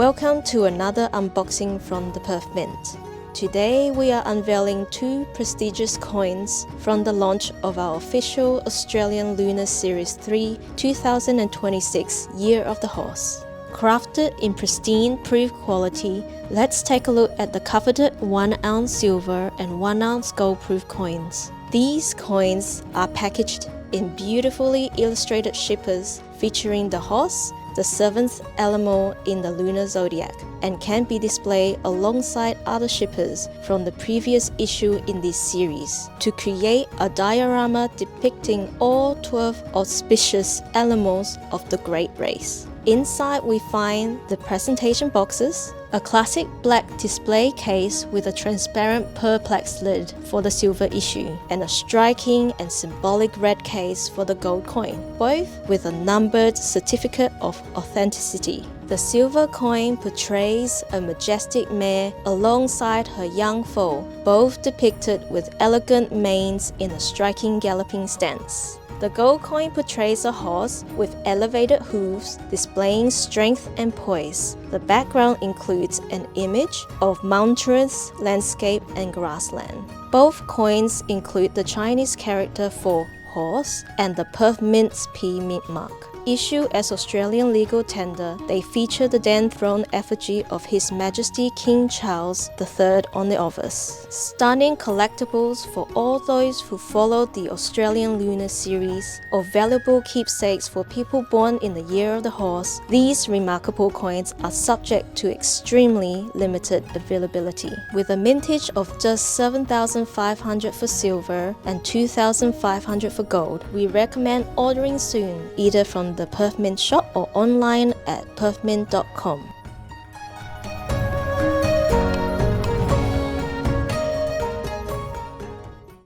Welcome to another unboxing from the Perth Mint. Today we are unveiling two prestigious coins from the launch of our official Australian Lunar Series III 2026 Year of the Horse. Crafted in pristine proof quality, let's take a look at the coveted 1-ounce silver and 1-ounce gold-proof coins. These coins are packaged in beautifully illustrated shippers featuring the horse, the seventh element in the lunar zodiac, and can be displayed alongside other shippers from the previous issue in this series to create a diorama depicting all 12 auspicious elements of the great race. Inside we find the presentation boxes, a classic black display case with a transparent perplex lid for the silver issue, and a striking and symbolic red case for the gold coin, both with a numbered certificate of authenticity. The silver coin portrays a majestic mare alongside her young foal, both depicted with elegant manes in a striking galloping stance. The gold coin portrays a horse with elevated hooves, displaying strength and poise. The background includes an image of mountainous landscape and grassland. Both coins include the Chinese character for horse and the Perth Mint's P mint mark. Issued as Australian legal tender, they feature the then-throne effigy of His Majesty King Charles III on the obverse. Stunning collectibles for all those who followed the Australian Lunar Series, or valuable keepsakes for people born in the Year of the Horse, these remarkable coins are subject to extremely limited availability. With a mintage of just 7,500 for silver and 2,500 for gold, we recommend ordering soon, either from the Perth Mint shop or online at perthmint.com.